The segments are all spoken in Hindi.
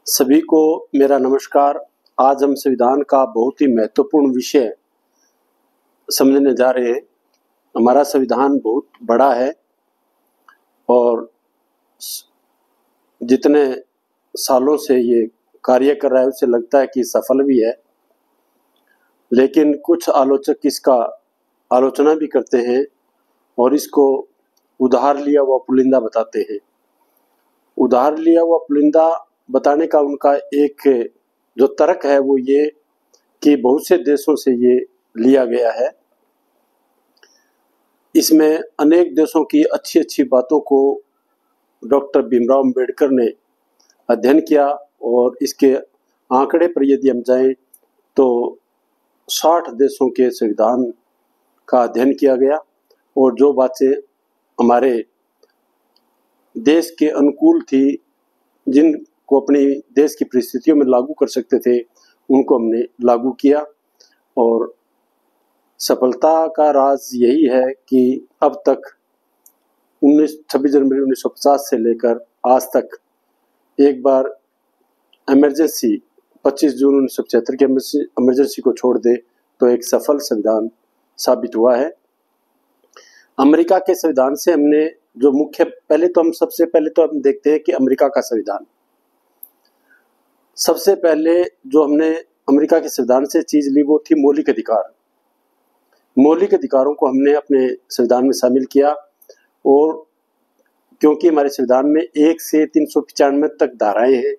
सभी को मेरा नमस्कार। आज हम संविधान का बहुत ही महत्वपूर्ण विषय समझने जा रहे हैं। हमारा संविधान बहुत बड़ा है और जितने सालों से ये कार्य कर रहा है उससे लगता है कि सफल भी है, लेकिन कुछ आलोचक इसका आलोचना भी करते हैं और इसको उधार लिया हुआ पुलिंदा बताते हैं। उधार लिया हुआ पुलिंदा बताने का उनका एक जो तर्क है वो ये कि बहुत से देशों से ये लिया गया है। इसमें अनेक देशों की अच्छी अच्छी बातों को डॉक्टर भीमराव अंबेडकर ने अध्ययन किया और इसके आंकड़े पर यदि हम जाएं तो 60 देशों के संविधान का अध्ययन किया गया और जो बातें हमारे देश के अनुकूल थी, जिनको अपनी देश की परिस्थितियों में लागू कर सकते थे, उनको हमने लागू किया। और सफलता का राज यही है कि अब तक 26 जनवरी 1950 से लेकर आज तक एक बार इमरजेंसी 25 जून 1975 की इमरजेंसी को छोड़ दे तो एक सफल संविधान साबित हुआ है। अमेरिका के संविधान से हमने जो मुख्य सबसे पहले तो हम देखते हैं कि अमेरिका का संविधान। सबसे पहले जो हमने अमेरिका के संविधान से चीज ली वो थी मौलिक अधिकार। मौलिक अधिकारों को हमने अपने संविधान में शामिल किया और क्योंकि हमारे संविधान में 1 से 395 तक धाराएं हैं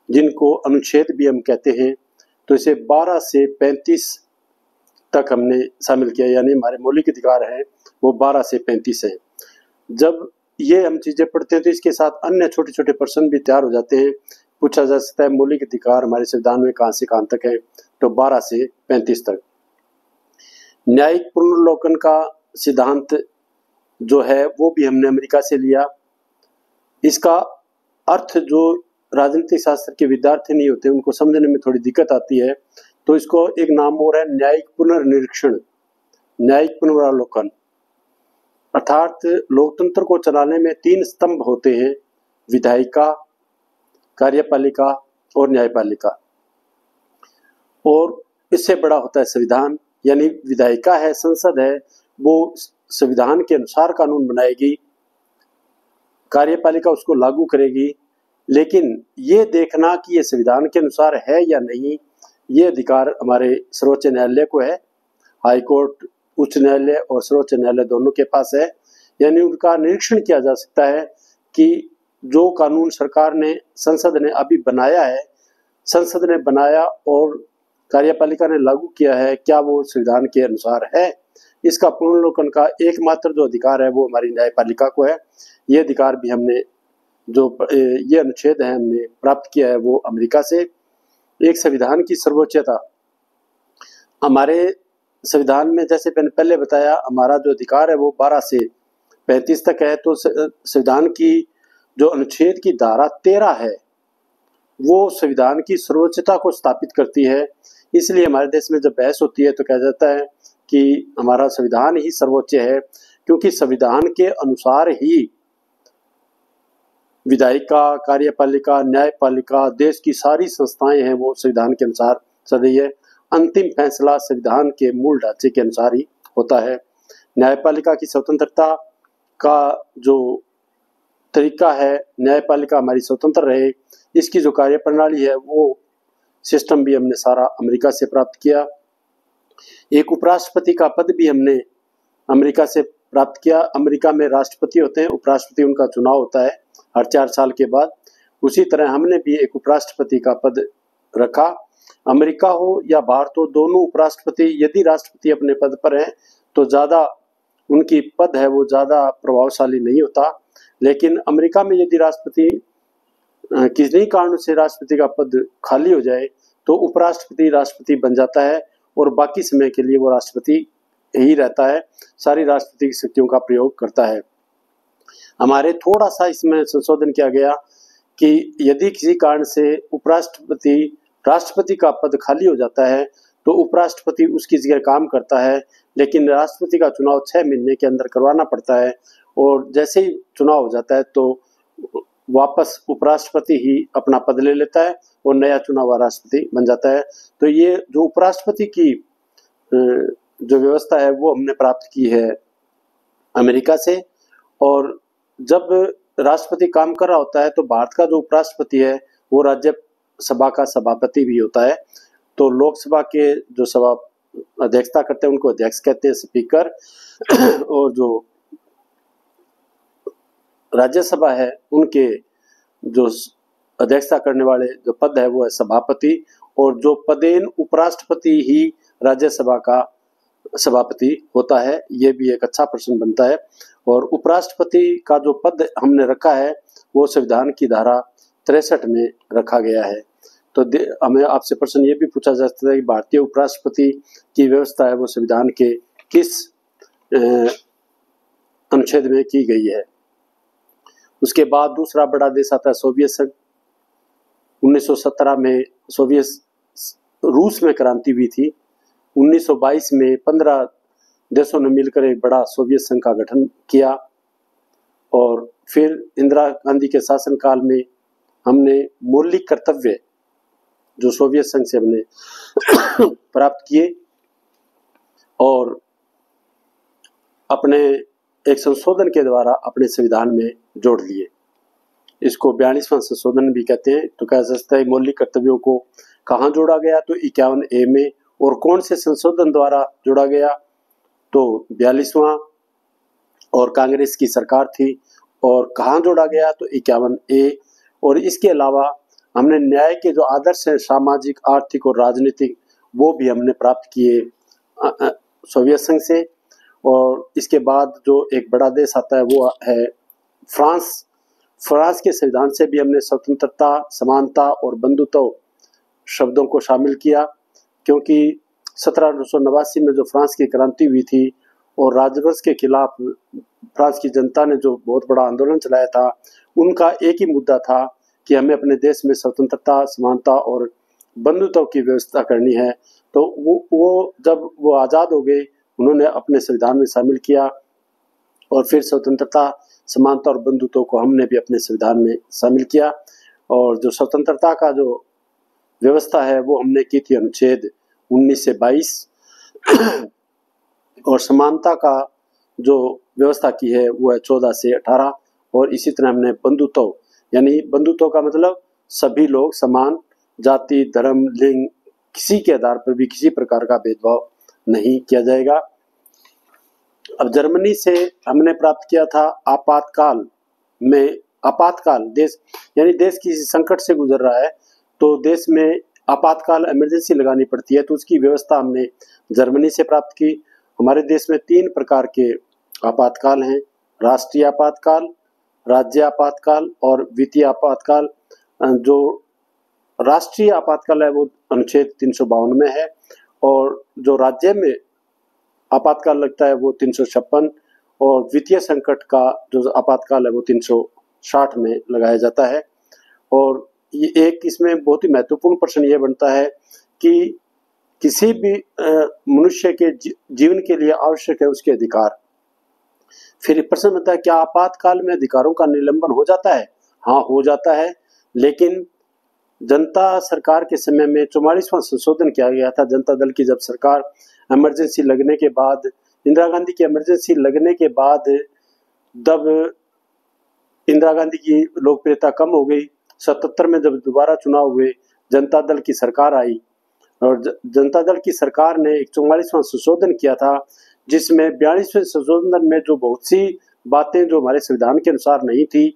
जिनको अनुच्छेद भी हम कहते हैं, तो इसे 12 से 35 तक हमने शामिल किया, यानी हमारे मौलिक अधिकार हैं वो 12 से 35 है। जब ये हम चीजें पढ़ते हैं तो इसके साथ अन्य छोटे छोटे प्रश्न भी तैयार हो जाते हैं। पूछा जा सकता है मौलिक अधिकार हमारे संविधान में कहां से कहां तक है, तो 12 से 35 तक। न्यायिक पुनर्विलोकन का सिद्धांत जो है वो भी हमने अमेरिका से लिया। इसका अर्थ जो राजनीतिक शास्त्र के विद्यार्थी नहीं होते उनको समझने में थोड़ी दिक्कत आती है, तो इसको एक नाम और है न्यायिक पुनर्निरीक्षण, न्यायिक पुनरावलोकन। अर्थात लोकतंत्र को चलाने में 3 स्तंभ होते हैं, विधायिका, कार्यपालिका और न्यायपालिका। और इससे बड़ा होता है संविधान, यानी विधायिका है, संसद है, वो संविधान के अनुसार कानून बनाएगी, कार्यपालिका उसको लागू करेगी। लेकिन ये देखना कि ये संविधान के अनुसार है या नहीं, ये अधिकार हमारे सर्वोच्च न्यायालय को है। हाई कोर्ट, उच्च न्यायालय और सर्वोच्च न्यायालय दोनों के पास है। यानी उनका निरीक्षण किया जा सकता है कि जो कानून सरकार ने, संसद ने अभी बनाया है, संसद ने बनाया और कार्यपालिका ने लागू किया है, क्या वो संविधान के अनुसार है। इसका पुनर्विलोकन का एकमात्र जो अधिकार है वो हमारी न्यायपालिका को है। ये अधिकार भी हमने जो ये अनुच्छेद है हमने प्राप्त किया है वो अमेरिका से। एक संविधान की सर्वोच्चता, हमारे संविधान में जैसे मैंने पहले बताया हमारा जो अधिकार है वो 12 से 35 तक है। तो संविधान की जो अनुच्छेद की धारा 13 है वो संविधान की सर्वोच्चता को स्थापित करती है। इसलिए हमारे देश में जब बहस होती है तो कहा जाता है कि हमारा संविधान ही सर्वोच्च है, क्योंकि संविधान के अनुसार ही विधायिका, कार्यपालिका, न्यायपालिका, देश की सारी संस्थाएं हैं वो संविधान के अनुसार चल रही है। अंतिम फैसला संविधान के मूल ढांचे के अनुसार ही होता है। न्यायपालिका की स्वतंत्रता का जो तरीका है, न्यायपालिका हमारी स्वतंत्र रहे, इसकी जो कार्यप्रणाली है वो सिस्टम भी हमने सारा अमेरिका से प्राप्त किया। एक उपराष्ट्रपति का पद भी हमने अमेरिका से प्राप्त किया। अमेरिका में राष्ट्रपति होते हैं, उपराष्ट्रपति उनका चुनाव होता है हर 4 साल के बाद। उसी तरह हमने भी एक उपराष्ट्रपति का पद रखा। अमेरिका हो या भारत हो, दोनों उपराष्ट्रपति, यदि राष्ट्रपति अपने पद पर हैं तो ज्यादा उनकी पद है वो ज्यादा प्रभावशाली नहीं होता। लेकिन अमेरिका में यदि राष्ट्रपति किसी कारण से राष्ट्रपति का पद खाली हो जाए तो उपराष्ट्रपति राष्ट्रपति बन जाता है और बाकी समय के लिए वो राष्ट्रपति ही रहता है, सारी राष्ट्रपति की शक्तियों का प्रयोग करता है। हमारे थोड़ा सा इसमें संशोधन किया गया कि यदि किसी कारण से राष्ट्रपति का पद खाली हो जाता है तो उपराष्ट्रपति उसकी जगह काम करता है, लेकिन राष्ट्रपति का चुनाव 6 महीने के अंदर करवाना पड़ता है। और जैसे ही चुनाव हो जाता है तो वापस उपराष्ट्रपति ही अपना पद ले लेता है और नया चुना हुआ राष्ट्रपति बन जाता है। तो ये जो उपराष्ट्रपति की जो व्यवस्था है वो हमने प्राप्त की है अमेरिका से। और जब राष्ट्रपति काम कर रहा होता है तो भारत का जो उपराष्ट्रपति है वो राज्यसभा का सभापति भी होता है। तो लोकसभा के जो सभा अध्यक्षता करते हैं उनको अध्यक्ष कहते हैं, स्पीकर। और जो राज्यसभा है उनके जो अध्यक्षता करने वाले जो पद है वो है सभापति। और जो पदेन उपराष्ट्रपति ही राज्यसभा का सभापति होता है। ये भी एक अच्छा प्रश्न बनता है। और उपराष्ट्रपति का जो पद हमने रखा है वो संविधान की धारा 63 में रखा गया है। तो हमें आपसे प्रश्न ये भी पूछा जा सकता है कि भारतीय उपराष्ट्रपति की व्यवस्था है वो संविधान के किस अनुच्छेद में की गई है। उसके बाद दूसरा बड़ा देश आता है सोवियत संघ। 1917 में सोवियत रूस में क्रांति हुई थी। 1922 में 15 देशों ने मिलकर एक बड़ा सोवियत संघ का गठन किया। और फिर इंदिरा गांधी के शासनकाल में हमने मौलिक कर्तव्य जो सोवियत संघ से हमने प्राप्त किए और अपने एक संशोधन के द्वारा अपने संविधान में जोड़ लिए। इसको 42वां संशोधन भी कहते हैं। तो कह सकता है मौलिक कर्तव्यों को कहाँ जोड़ा गया, तो 51A में। और कौन से संशोधन द्वारा जोड़ा गया, तो 42वां, और कांग्रेस की सरकार थी। और कहाँ जोड़ा गया, तो 51A। और इसके अलावा हमने न्याय के जो आदर्श हैं सामाजिक, आर्थिक और राजनीतिक, वो भी हमने प्राप्त किए सोवियत संघ से। और इसके बाद जो एक बड़ा देश आता है वो है फ्रांस। फ्रांस के संविधान से भी हमने स्वतंत्रता, समानता और बंधुत्व शब्दों को शामिल किया, क्योंकि 1789 में जो फ्रांस की क्रांति हुई थी और राजवंश के खिलाफ फ्रांस की जनता ने जो बहुत बड़ा आंदोलन चलाया था, उनका एक ही मुद्दा था कि हमें अपने देश में स्वतंत्रता, समानता और बंधुत्व की व्यवस्था करनी है। तो वो जब वो आज़ाद हो गए, उन्होंने अपने संविधान में शामिल किया। और फिर स्वतंत्रता, समानता और बंधुत्व को हमने भी अपने संविधान में शामिल किया। और जो स्वतंत्रता का जो व्यवस्था है वो हमने की थी अनुच्छेद 19 से 22। और समानता का जो व्यवस्था की है वो है 14 से 18। और इसी तरह हमने बंधुत्व, यानी बंधुत्व का मतलब सभी लोग समान, जाति, धर्म, लिंग, किसी के आधार पर भी किसी प्रकार का भेदभाव नहीं किया जाएगा। अब जर्मनी से हमने प्राप्त किया था आपातकाल में, आपातकाल देश यानी देश किसी संकट से गुजर रहा है तो देश में आपातकाल इमरजेंसी लगानी पड़ती है, तो उसकी व्यवस्था हमने जर्मनी से प्राप्त की। हमारे देश में 3 प्रकार के आपातकाल हैं, राष्ट्रीय आपातकाल, राज्य आपातकाल और वित्तीय आपातकाल। जो राष्ट्रीय आपातकाल है वो अनुच्छेद 352 में है। और जो राज्य में आपातकाल लगता है वो 356। और वित्तीय संकट का जो आपातकाल है वो 360 में लगाया जाता है। और ये एक इसमें बहुत ही महत्वपूर्ण प्रश्न ये बनता है कि किसी भी मनुष्य के जीवन के लिए आवश्यक है उसके अधिकार। फिर प्रश्न बनता है क्या आपातकाल में अधिकारों का निलंबन हो जाता है? हाँ, हो जाता है। लेकिन जनता सरकार के समय में 44वां संशोधन किया गया था। जनता दल की जब सरकार इमरजेंसी लगने के बाद, इंदिरा गांधी की इमरजेंसी लगने के बाद, जब इंदिरा गांधी की लोकप्रियता कम हो गई, 77 में जब दोबारा चुनाव हुए, जनता दल की सरकार आई और जनता दल की सरकार ने एक 44वां संशोधन किया था, जिसमें 42वें संशोधन में जो बहुत सी बातें जो हमारे संविधान के अनुसार नहीं थी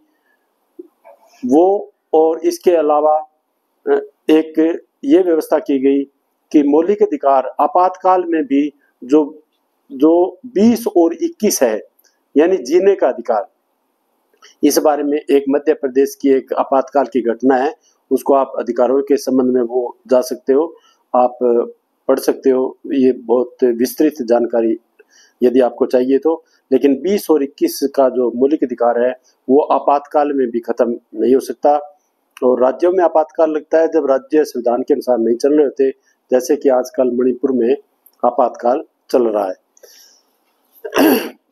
वो, और इसके अलावा एक ये व्यवस्था की गई कि मौलिक अधिकार आपातकाल में भी जो 20 और 21 है, यानी जीने का अधिकार। इस बारे में एक मध्य प्रदेश की एक आपातकाल की घटना है, उसको आप अधिकारों के संबंध में वो जा सकते हो, आप पढ़ सकते हो। ये बहुत विस्तृत जानकारी यदि आपको चाहिए तो। लेकिन 20 और 21 का जो मौलिक अधिकार है वो आपातकाल में भी खत्म नहीं हो सकता। और राज्यों में आपातकाल लगता है जब राज्य संविधान के अनुसार नहीं चल रहे होते, जैसे कि आजकल मणिपुर में आपातकाल चल रहा है।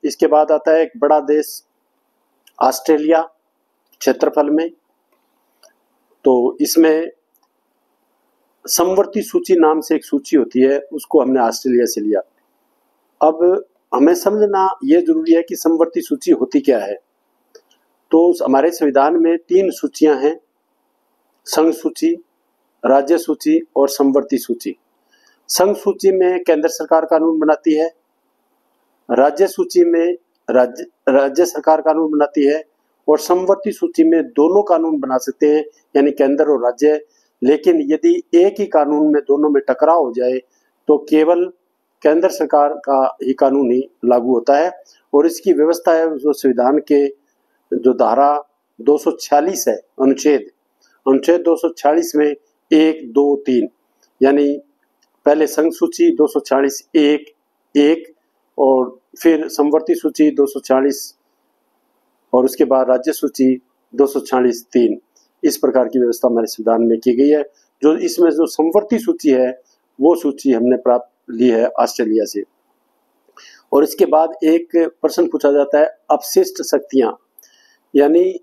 इसके बाद आता है एक बड़ा देश ऑस्ट्रेलिया। क्षेत्रफल में। तो इसमें समवर्ती सूची नाम से एक सूची होती है, उसको हमने ऑस्ट्रेलिया से लिया। अब हमें समझना यह जरूरी है कि समवर्ती सूची होती क्या है। तो हमारे संविधान में 3 सूचियां हैं, संघ सूची, राज्य सूची और समवर्ती सूची। संघ सूची में केंद्र सरकार कानून बनाती है, राज्य सूची में राज्य सरकार कानून बनाती है, और समवर्ती सूची में दोनों कानून बना सकते हैं, यानी केंद्र और राज्य। लेकिन यदि एक ही कानून में दोनों में टकराव हो जाए तो केवल केंद्र सरकार का ही कानून ही लागू होता है। और इसकी व्यवस्था है जो संविधान के जो धारा 246 है, अनुच्छेद 246 में 1, 2, 3, यानी पहले संघ सूची 246(1) और फिर समवर्ती सूची 246 और उसके बाद राज्य सूची 246(3). इस प्रकार की व्यवस्था हमारे संविधान में की गई है। जो इसमें जो समवर्ती सूची है वो सूची हमने प्राप्त ली है ऑस्ट्रेलिया से। और इसके बाद एक प्रश्न पूछा जाता है अपशिष्ट शक्तियां, यानी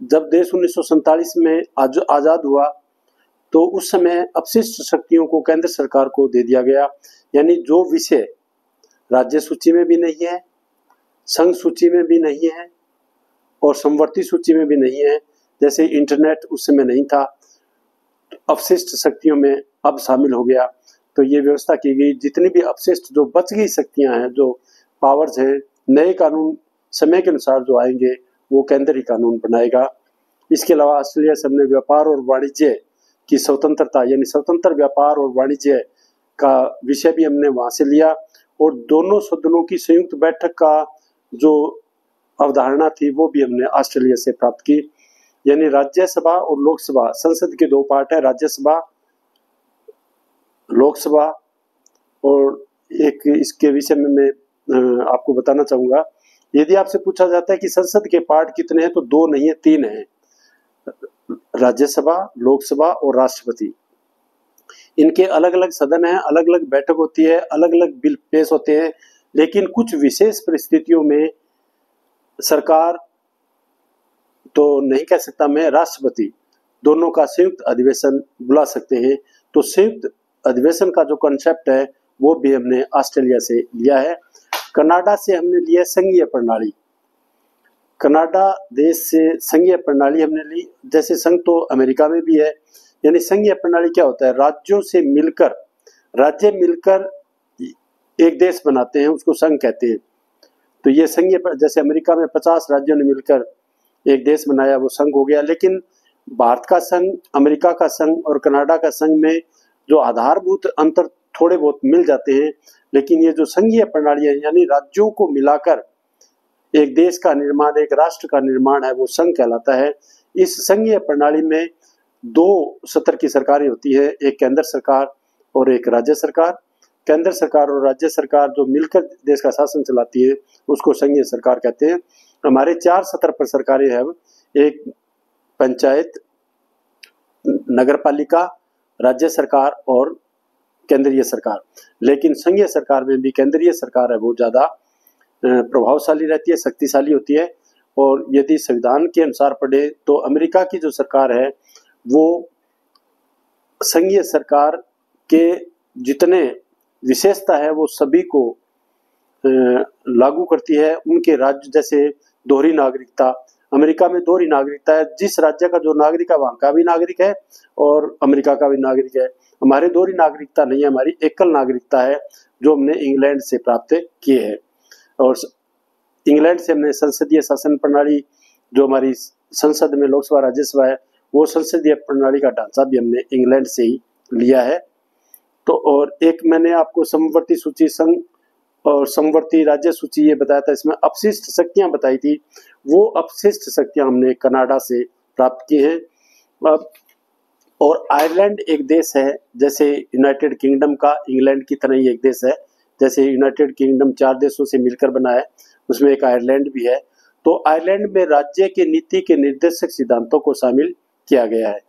जब देश 1947 में आजाद हुआ तो उस समय अपशिष्ट शक्तियों को केंद्र सरकार को दे दिया गया, यानी जो विषय राज्य सूची में भी नहीं है, संघ सूची में भी नहीं है और समवर्ती सूची में भी नहीं है, जैसे इंटरनेट उस समय नहीं था, अपशिष्ट शक्तियों में अब शामिल हो गया। तो ये व्यवस्था की गई, जितनी भी अपशिष्ट जो बच गई शक्तियां हैं, जो पावर्स हैं, नए कानून समय के अनुसार जो आएंगे वो केंद्र ही कानून बनाएगा। इसके अलावा ऑस्ट्रेलिया से हमने व्यापार और वाणिज्य की स्वतंत्रता, यानी स्वतंत्र व्यापार और वाणिज्य का विषय भी हमने वहां से लिया। और दोनों सदनों की संयुक्त बैठक का जो अवधारणा थी वो भी हमने ऑस्ट्रेलिया से प्राप्त की, यानी राज्यसभा और लोकसभा, संसद के 2 पार्ट है, राज्यसभा, लोकसभा। और एक इसके विषय में मैं आपको बताना चाहूंगा, यदि आपसे पूछा जाता है कि संसद के पार्ट कितने हैं तो 2 नहीं है, 3 हैं, राज्यसभा, लोकसभा और राष्ट्रपति। इनके अलग अलग सदन हैं, अलग अलग बैठक होती है, अलग अलग बिल पेश होते हैं, लेकिन कुछ विशेष परिस्थितियों में सरकार तो नहीं कह सकता मैं, राष्ट्रपति दोनों का संयुक्त अधिवेशन बुला सकते हैं। तो संयुक्त अधिवेशन का जो कॉन्सेप्ट है वो भी हमने ऑस्ट्रेलिया से लिया है। कनाडा से हमने लिया संघीय प्रणाली। कनाडा देश से संघीय प्रणाली हमने ली, जैसे संघ तो अमेरिका में भी है, यानी संघीय प्रणाली क्या होता है, राज्यों से मिलकर, राज्य मिलकर एक देश बनाते हैं, उसको संघ कहते हैं। तो ये संघीय, जैसे अमेरिका में 50 राज्यों ने मिलकर एक देश बनाया, वो संघ हो गया। लेकिन भारत का संघ, अमेरिका का संघ और कनाडा का संघ में जो आधारभूत अंतर थोड़े बहुत मिल जाते हैं, लेकिन ये जो संघीय प्रणाली है, यानी राज्यों को मिलाकर एक देश का निर्माण, एक राष्ट्र का निर्माण है, वो संघ कहलाता है। इस संघीय प्रणाली में 2 स्तर की सरकारें होती है, एक केंद्र सरकार और एक राज्य सरकार। केंद्र सरकार और राज्य सरकार जो मिलकर देश का शासन चलाती है उसको संघीय सरकार कहते हैं। हमारे 4 स्तर पर सरकारें हैं, एक पंचायत, नगर पालिका, राज्य सरकार और केंद्रीय सरकार। लेकिन संघीय सरकार में भी केंद्रीय सरकार है वो ज्यादा प्रभावशाली रहती है, शक्तिशाली होती है। और यदि संविधान के अनुसार पढ़े तो अमेरिका की जो सरकार है वो संघीय सरकार के जितने विशेषता है वो सभी को लागू करती है। उनके राज्य, जैसे दोहरी नागरिकता, अमेरिका में दोहरी नागरिकता है, जिस राज्य का जो नागरिक है वहां का भी नागरिक है और अमेरिका का भी नागरिक है। हमारे दोहरी नागरिकता नहीं है, हमारी एकल नागरिकता है जो हमने इंग्लैंड से प्राप्त किए हैं। और इंग्लैंड से हमने संसदीय शासन प्रणाली, जो हमारी संसद में लोकसभा राज्यसभा है, वो संसदीय प्रणाली का ढांचा भी हमने इंग्लैंड से ही लिया है। तो और एक मैंने आपको समवर्ती सूची संघ और समवर्ती राज्य सूची ये बताया था, इसमें अपशिष्ट शक्तियां बताई थी, वो अपशिष्ट शक्तियां हमने कनाडा से प्राप्त की हैं। और आयरलैंड एक देश है, जैसे यूनाइटेड किंगडम का इंग्लैंड की तरह ही एक देश है। जैसे यूनाइटेड किंगडम 4 देशों से मिलकर बना है, उसमें एक आयरलैंड भी है। तो आयरलैंड में राज्य के नीति के निर्देशक सिद्धांतों को शामिल किया गया है,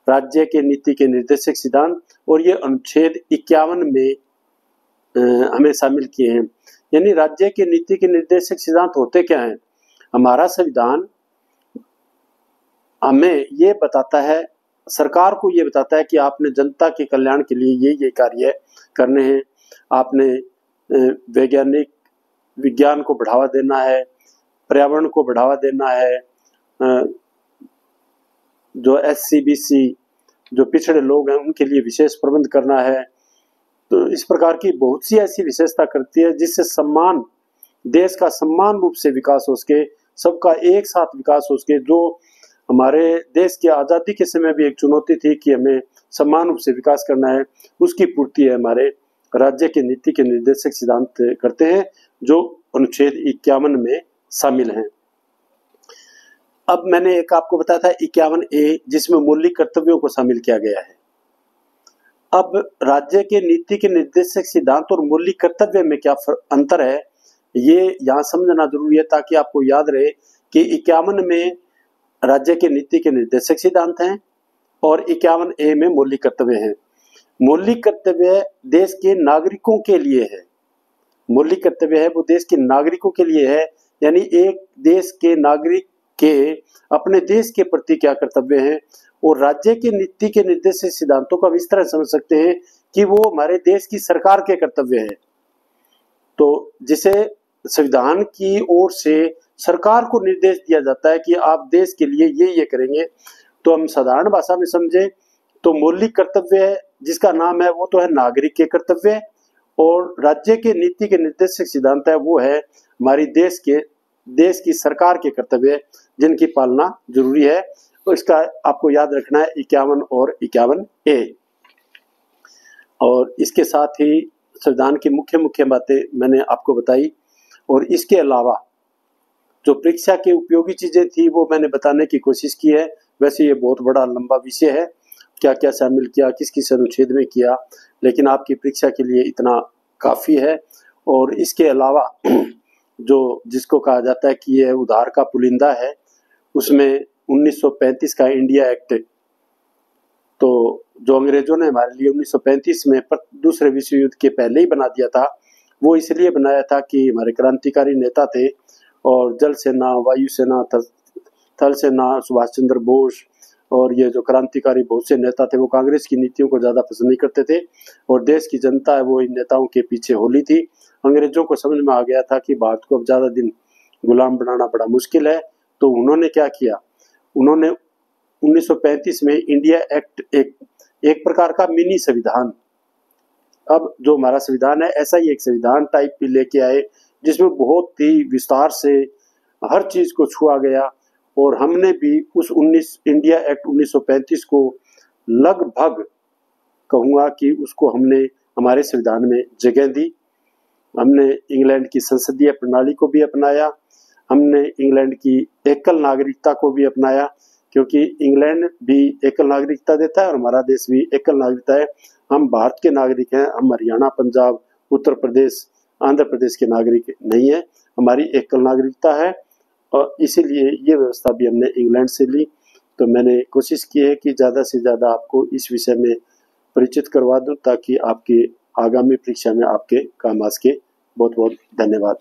राज्य के नीति के निर्देशक सिद्धांत, और ये अनुच्छेद 51 में हमें शामिल किए हैं। यानी राज्य के नीति के निर्देशक सिद्धांत होते क्या हैं? हमारा संविधान हमें ये बताता है, सरकार को ये बताता है कि आपने जनता के कल्याण के लिए ये कार्य करने हैं। आपने वैज्ञानिक विज्ञान को बढ़ावा देना है, पर्यावरण को बढ़ावा देना है, जो SC/BC जो पिछड़े लोग हैं उनके लिए विशेष प्रबंध करना है। तो इस प्रकार की बहुत सी ऐसी विशेषता करती है जिससे सम्मान, देश का सम्मान रूप से विकास हो सके, सबका एक साथ विकास हो सके। जो हमारे देश की आज़ादी के समय भी एक चुनौती थी कि हमें समान रूप से विकास करना है, उसकी पूर्ति है हमारे राज्य के नीति के निर्देशक सिद्धांत करते हैं, जो अनुच्छेद 51 में शामिल हैं। अब मैंने एक आपको बताया था 51A, जिसमें मौलिक कर्तव्यों को शामिल किया गया है। अब राज्य के नीति के निर्देशक सिद्धांत और मौलिक कर्तव्य में क्या अंतर है, ये यहाँ समझना जरूरी है, ताकि आपको याद रहे कि 51 में राज्य के नीति के निर्देशक सिद्धांत हैं और 51A में मौलिक कर्तव्य हैं। मौलिक कर्तव्य देश के नागरिकों के लिए है, मौलिक कर्तव्य है वो देश के नागरिकों के लिए है, यानी एक देश के नागरिक के अपने देश के प्रति क्या कर्तव्य हैं। और राज्य के नीति के निर्देशक सिद्धांतों का इस तरह समझ सकते हैं कि वो हमारे देश की सरकार के कर्तव्य है। तो जिसे संविधान की ओर से सरकार को निर्देश दिया जाता है कि आप देश के लिए ये करेंगे। तो हम साधारण भाषा में समझे तो मौलिक कर्तव्य जिसका नाम है वो तो है नागरिक के कर्तव्य, और राज्य के नीति के निर्देशक सिद्धांत है वो है हमारी देश की सरकार के कर्तव्य, जिनकी पालना जरूरी है। तो इसका आपको याद रखना है 51 और 51A। और इसके साथ ही संविधान की मुख्य बातें मैंने आपको बताई, और इसके अलावा जो परीक्षा के उपयोगी चीजें थी वो मैंने बताने की कोशिश की है। वैसे ये बहुत बड़ा लंबा विषय है, क्या क्या शामिल किया, किस किस अनुच्छेद में किया, लेकिन आपकी परीक्षा के लिए इतना काफी है। और इसके अलावा जो जिसको कहा जाता है कि ये उधार का पुलिंदा है, उसमें 1935 का इंडिया एक्ट, तो जो अंग्रेजों ने हमारे लिए 1935 में दूसरे विश्व युद्ध के पहले ही बना दिया था, वो इसलिए बनाया था कि हमारे क्रांतिकारी नेता थे और जल सेना, वायु सेना, थल सेना, सुभाष चंद्र बोस और ये जो क्रांतिकारी बहुत से नेता थे वो कांग्रेस की नीतियों को ज़्यादा पसंद नहीं करते थे, और देश की जनता है वो इन नेताओं के पीछे होली थी। अंग्रेजों को समझ में आ गया था कि भारत को अब ज़्यादा दिन गुलाम बनाना बड़ा मुश्किल है, तो उन्होंने क्या किया, उन्होंने 1935 में इंडिया एक्ट एक प्रकार का मिनी संविधान, अब जो हमारा संविधान है ऐसा ही एक संविधान टाइप भी लेके आए, जिसमें बहुत ही विस्तार से हर चीज को छुआ गया। और हमने भी उस इंडिया एक्ट 1935 को लगभग कहूँगा कि उसको हमने हमारे संविधान में जगह दी। हमने इंग्लैंड की संसदीय प्रणाली को भी अपनाया, हमने इंग्लैंड की एकल नागरिकता को भी अपनाया, क्योंकि इंग्लैंड भी एकल नागरिकता देता है और हमारा देश भी एकल नागरिकता है। हम भारत के नागरिक हैं, हम हरियाणा, पंजाब, उत्तर प्रदेश, आंध्र प्रदेश के नागरिक नहीं है, हमारी एकल नागरिकता है। और इसीलिए ये व्यवस्था भी हमने इंग्लैंड से ली। तो मैंने कोशिश की है कि ज़्यादा से ज़्यादा आपको इस विषय में परिचित करवा दूं, ताकि आपकी आगामी परीक्षा में आपके काम आ सके। बहुत बहुत धन्यवाद।